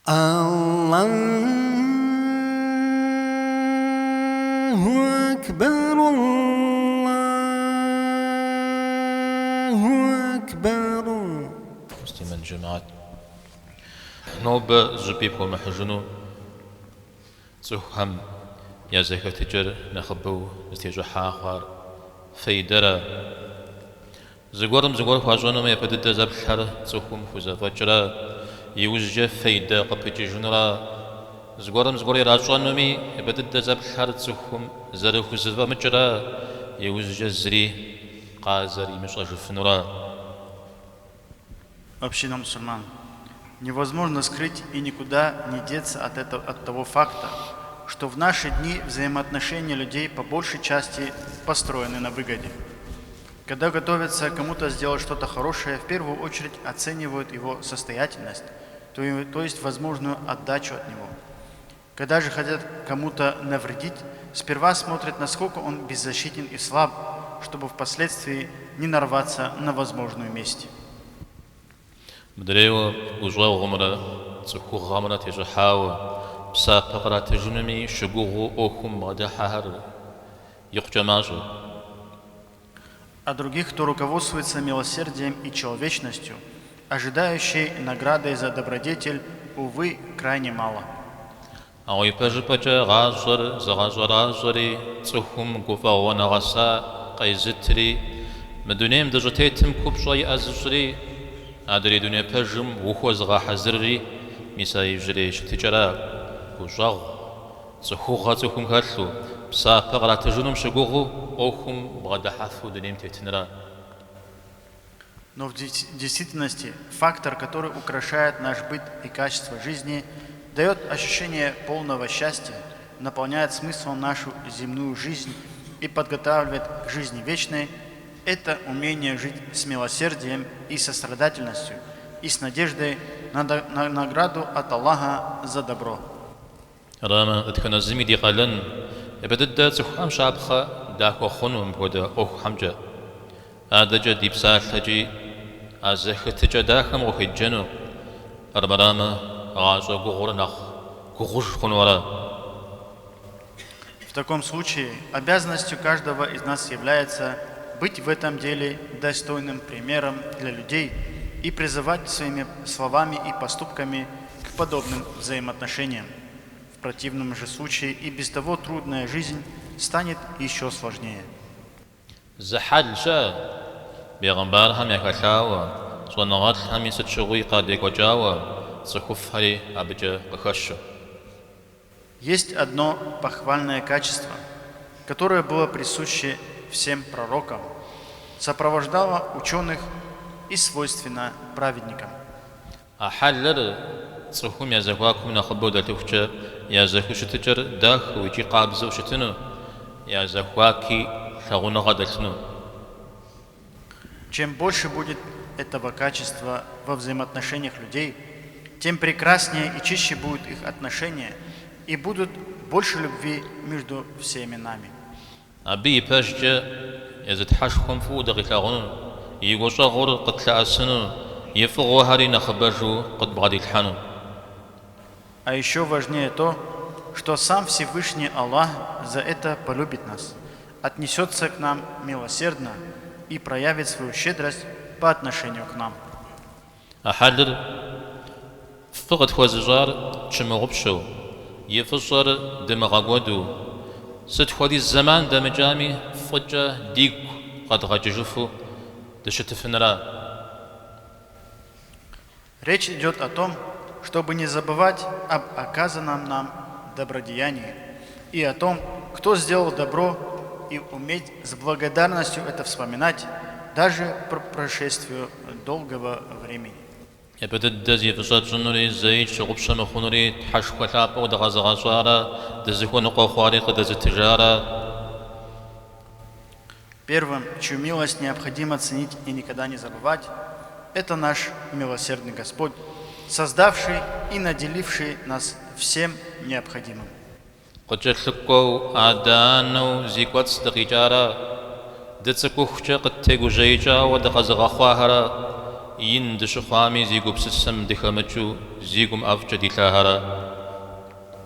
Аллаху акбар, Аллаху акбар. مسلم الجماعات نوب زبيب ومحجنو زهم يا زكاة تجر نخبو استيجو حاخر فيدرا زغورم فاجونو ما يبدد زبحر زهم فوزا فجرا يوجه فيدا قبتي جنرا زغورم راجونو مي يبدد زبحر زهم زرفو زفا مجرا يوجه زري قازري مش أجفنرا. Община мусульман. Невозможно скрыть и никуда не деться от того факта, что в наши дни взаимоотношения людей по большей части построены на выгоде. Когда готовятся кому-то сделать что-то хорошее, в первую очередь оценивают его состоятельность, то есть возможную отдачу от него. Когда же хотят кому-то навредить, сперва смотрят, насколько он беззащитен и слаб, чтобы впоследствии не нарваться на возможную месть. مدريو وجوا غمرة تسكو غمرة تجحاو بسابقرة تجنمي شجوه أوكم غدا حهر يقجماجو. А других, кто руководствуется милосердием и человечностью, ожидающий наградой за добродетель, увы, крайне мало. أو يبجبجا غازر زغازر غازري تسهم قفا ونغسا قيزتري مدونيم دجتيتم كبشاي أزجري أدري دنيا بجم وخوز غحزري مساي جري شتجرا وجاغ تسخوغا تسخم كاتلو بسابقرة تجنم شجوغو أوكم بغدا حثو دنيم تتنرا. Но в действительности фактор, который украшает наш быт и качество жизни, дает ощущение полного счастья, наполняет смыслом нашу земную жизнь и подготавливает к жизни вечной, это умение жить с милосердием и сострадательностью и с надеждой на награду от Аллаха за добро. راما اتكنا زمي دي قالن بدد تخام شابخه داكو خنوم بودا اوخ حمجه ادجا دي بسالجي ازختجا داخم وخجنو اربراما غازو غورنخ غوش خنورا. В таком случае обязанностью каждого из нас является быть в этом деле достойным примером для людей и призывать своими словами и поступками к подобным взаимоотношениям. В противном же случае и без того трудная жизнь станет еще сложнее. زحلشا بيغمبار هم يكشاوا صنعات هم يسشغي قد يكجاوا سخفري أبجا بخشو. Есть одно похвальное качество, которое было присуще всем пророкам, сопровождало ученых и свойственно праведникам. أحلل صحوم يا زكواكم نخبو دلتوفجا يا زكو شتجر داخ ويجي قابزو شتنو يا زكواكي شغونا غدلتنو. Чем больше будет этого качества во взаимоотношениях людей, тем прекраснее и чище будут их отношения и будут больше любви между всеми нами. أبي باشجا يزد حشكم فو دغيتاغون يغوشا غور قتلا أسنو يفغو هاري نخبجو قد بغادي الحانو. А еще важнее то, что сам Всевышний Аллах за это полюбит нас, отнесется к нам милосердно и проявит свою щедрость по отношению к нам. أحلل فقط خوازجار شمغبشو يفجر دمغاغودو ست خودي الزمان دمجامي فجأة ديك قد غججفو دشتفنرا. Речь идет о том, чтобы не забывать об оказанном нам добродеянии и о том, кто сделал добро, и уметь с благодарностью это вспоминать даже по прошествию долгого времени. يبدد دزي فشات جنوري زيد شغب شمخونوري تحشكو لابا ودغازغاشارا دزيكو نقو خواريق دزي تجارة. Первым, чью милость необходимо ценить и никогда не забывать, это наш милосердный Господь, создавший и наделивший нас всем необходимым. قجلتكو آدانو زيكوات ستغيجارا دتسكو خشاق التيغو جيجا ودغازغاخواهرا ин дышхвами зигу псссам дихамачу зигум авча дилахара.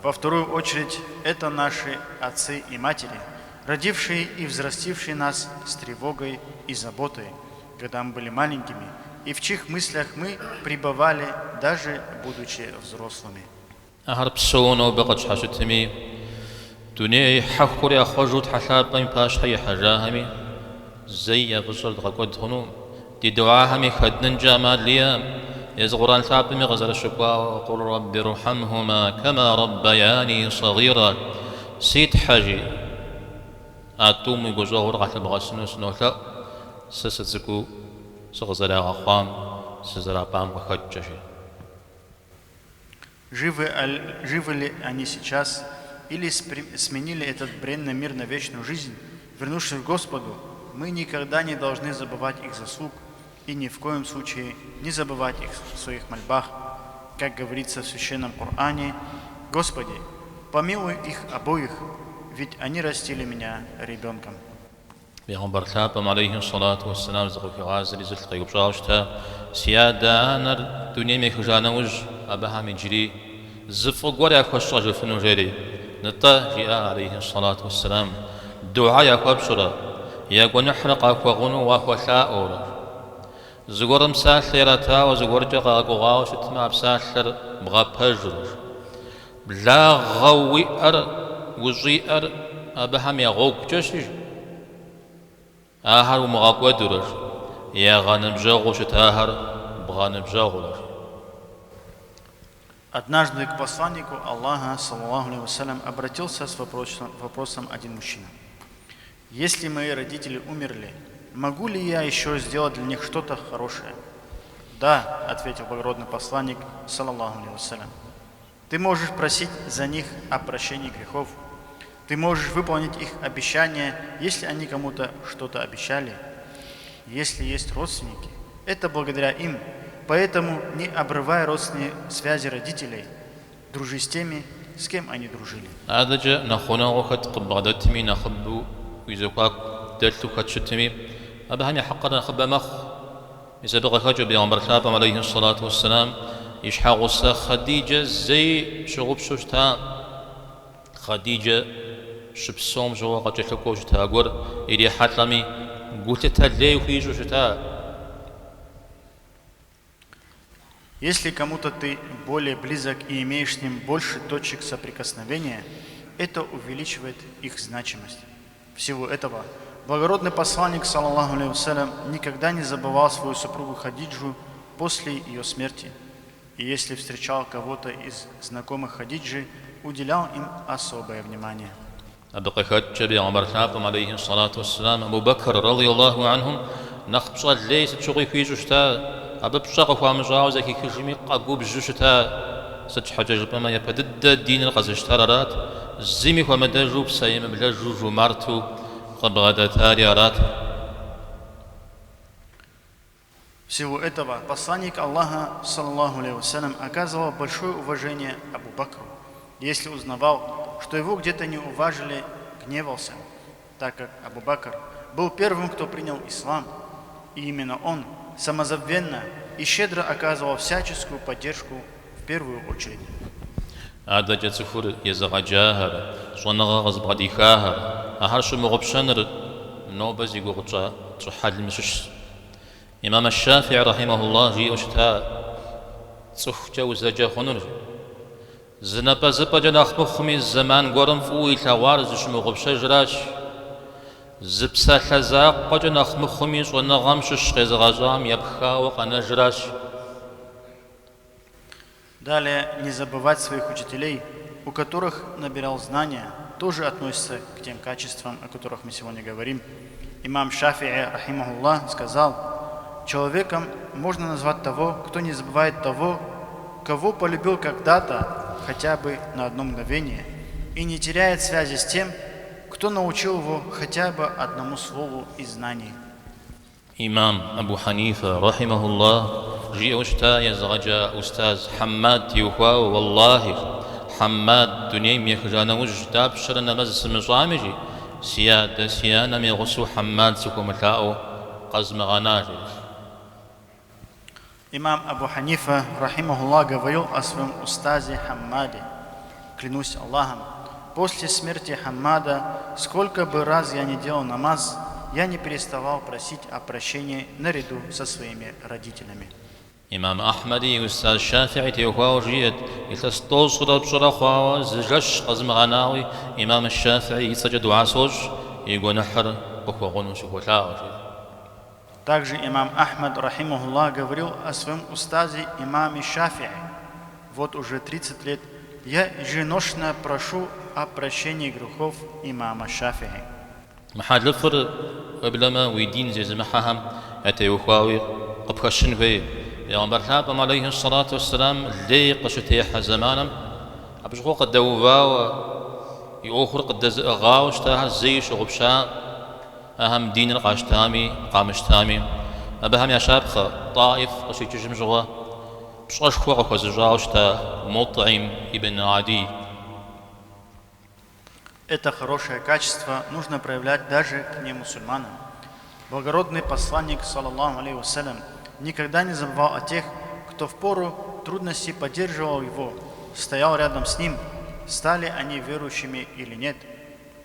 Во вторую очередь, это наши отцы и матери, родившие и взрастившие нас с тревогой и заботой, когда мы были маленькими, и в чьих мыслях мы пребывали, даже будучи взрослыми. أهرب سون وبقت حشتمي دنيا حخوري أخرجت حساب بين باش هي حجاهمي زي غسل غقد هنوم دي دعاهمي خدن جمال ليام يزغران ثابمي غزل الشكوى وقل رب ارحمهما كما ربياني صغيرا سيد حاجي أتومي جزور غسل بغسنوس نوثا سسزكو سغزل غقام سزل بام وخجشي. Живы ли они сейчас, или сменили этот бренный мир на вечную жизнь, вернувшись к Господу, мы никогда не должны забывать их заслуг и ни в коем случае не забывать их в своих мольбах. Как говорится в Священном Коране: «Господи, помилуй их обоих, ведь они растили меня ребенком». Пейгамбар Хапам алейхи салату вассалам згуфи газри злхи губшавшта сияданар дуньями хжанауж абахами джри зфгваря хвашажу фнужери нта жиа алейхи салату вассалам дуая хвабшура ягунхраqa хвагуну ва хвашаора згорам сахлерата ва згоржаqa гугау шитма абсахлер бгапажр бла гауиар вужиар абахами гогчашиш آهر ومغاقوة درر يا غانم جاغو شتاهر بغانم جاغو. Однажды к посланнику Аллаха, саллаллаху алейхи вассалям, обратился с вопросом один мужчина: «Если мои родители умерли, могу ли я еще сделать для них что-то хорошее?» «Да», — ответил благородный посланник, саллаллаху алейхи вассалям, «ты можешь просить за них о прощении грехов. Ты можешь выполнить их обещания, если они кому-то что-то обещали. Если есть родственники, это благодаря им. Поэтому не обрывай родственные связи родителей. Дружи с теми, с кем они дружили». هذا نخونا وقت قبضتمي نخبو ويزوقاك دلتو كتشتمي أبهني حقنا خب مخ يسبق خجب بيغمبر شابم عليه الصلاة والسلام يشحق خديجة زي شغب شوشتا خديجة شبسوم جوا قد جلكو شتا أقول إلي حتلمي قلت تلي وفيجو شتا. Если кому-то ты более близок и имеешь с ним больше точек соприкосновения, это увеличивает их значимость. Всего этого благородный посланник, саллаллаху алейхи вассалям, никогда не забывал свою супругу Хадиджу после ее смерти. И если встречал кого-то из знакомых Хадиджи, уделял им особое внимание. أبقى خدج بيغمبر شابم عليه الصلاة والسلام أبو بكر رضي الله عنهم نخبص ليس تشغي في جشتا أببشغ فامجاو زكي كجمي قاقوب جشتا ستحجج بما يبدد الدين القزشتارات زيمي ومدجوب سيم بلجوج مارتو قبغدا تاريارات. Всего этого посланник Аллаха, саллаллаху алейхи вассалям, оказывал большое уважение Абу Бакру. Если узнавал, что его где-то не уважили, гневался, так как Абу Бакр был первым, кто принял ислам, и именно он самозабвенно и щедро оказывал всяческую поддержку в первую очередь. هذا جتفور يزغجاهر صنغ غزبغديكاهر أهرش مغبشنر نوبزي غوغتا تحل المشش. إمام الشافعي رحمه الله جي أشتا صحجة وزجا خنر زنبا زبا جناخ مخمي الزمان قرم فوي ثوار زش مغبشة جراش زبسا خزاق جناخ مخمي صنغام شش غزغازام يبخا وقنا جراش. Далее, не забывать своих учителей, у которых набирал знания, тоже относится к тем качествам, о которых мы сегодня говорим. Имам Шафи'и, рахимахуллах, сказал: человеком можно назвать того, кто не забывает того, кого полюбил когда-то, хотя бы на одно мгновение, и не теряет связи с тем, кто научил его хотя бы одному слову из знаний. إمام أبو حنيفة رحمه الله جي أشتا يزغجا أستاذ حماد يوخوا والله حماد دنيا ميخجانا وجداب شرنا مزس مصامجي سيادة سيانا ميغسو حماد سكو متاو قزم غناجي. Имам Абу Ханифа, рахимахуллах, говорил о своем устазе Хаммаде: «Клянусь Аллахом, после смерти Хаммада, сколько бы раз я не делал намаз, я не переставал просить о прощении наряду со своими родителями». إمام أحمدي أستاذ الشافعي تيوخاو جيد يتستوز صدا بصرا خواو زجش قزم غناوي إمام الشافعي يسجد عصوج يقول نحر أخوة غنوش وخلاو Также имам Ахмад, рахимахуллах, говорил о своем устазе имаме Шафии: «Вот уже 30 лет я еженочно прошу о прощении грехов имама Шафии». محاد لفر قبلما ويدين زي زمحهم أتيوخاوي قبخشن في يوم برحابهم عليه الصلاة والسلام اللي قشتيح زمانا أبشغو قد دوفاو يؤخر قد غاوش تاها زيش وغبشا أهم دين القاشتامي قامشتامي أبهم يا شابخة طائف قشي تجمجوا بشغش خوغ وزجاوش تا مطعم ابن عدي. Это хорошее качество нужно проявлять даже к немусульманам. Благородный посланник, саллаллаху алейхи вассалям, никогда не забывал о тех, кто в пору трудностей поддерживал его, стоял рядом с ним, стали они верующими или нет.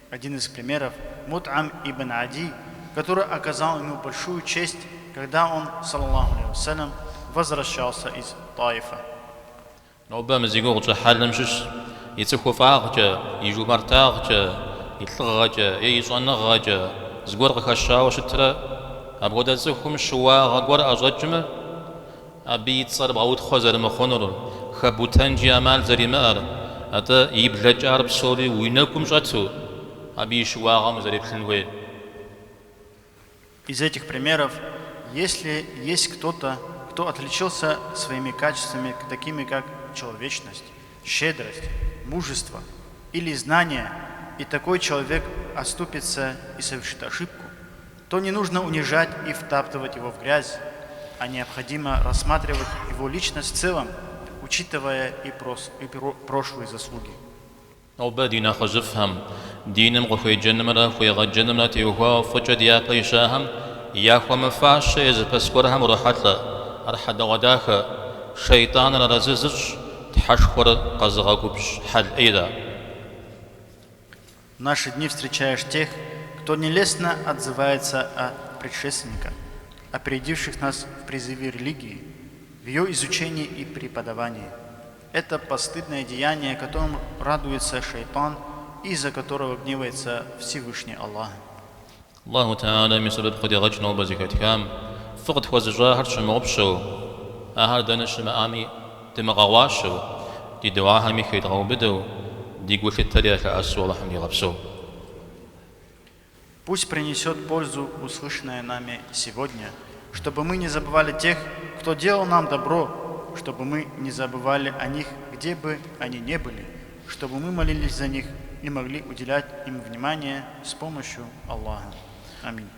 Один из примеров – Мут'ам ибн Ади, который оказал ему большую честь, когда он, саллаллаху алейхи вассалям, возвращался из Таифа. ربما زيقول جحال مشش يتسخو فاغجا يجو مرتاغجا يتلغجا يصنغجا زغور خشاو شترا ابغدا زخم شوا غور اججم ابي تصر باوت خزر مخونر خبوتان جمال زريمار اتا يبلج عرب سوري وينكم شاتو ابي شوا غام زريبلنوي. Из этих примеров, если есть кто-то, кто отличился своими качествами, такими как человечность, щедрость, мужество или знание, и такой человек оступится и совершит ошибку, то не нужно унижать и втаптывать его в грязь, а необходимо рассматривать его личность в целом, учитывая и прошлые заслуги. وبدينا خزفهم دين مغفي جنمرا في غجنمرا تيوها فجد يا قيشاهم يا خم فاش إذا بسكرهم رحلة أرحد غداخ شيطان رززج تحشخر قزغاكوبش حل أيضا. В наши дни встречаешь тех, кто нелестно отзывается о предшественниках, опередивших нас в призыве религии, в ее изучении и преподавании. Это постыдное деяние, которым радуется шайтан, и за которого гневается Всевышний Аллах. الله تعالى من سبب قد يغجنا وبزكاتكام فقد خوزجا هرش مغبشو أهل دانش مآمي دمغواشو دي دعاها ميخي تغوبدو دي قوش التاريخ أسو الله حمد يغبسو. Пусть принесет пользу услышанное нами сегодня, чтобы мы не забывали тех, кто делал нам добро, чтобы мы не забывали о них, где бы они ни были, чтобы мы молились за них и могли уделять им внимание с помощью Аллаха. Аминь.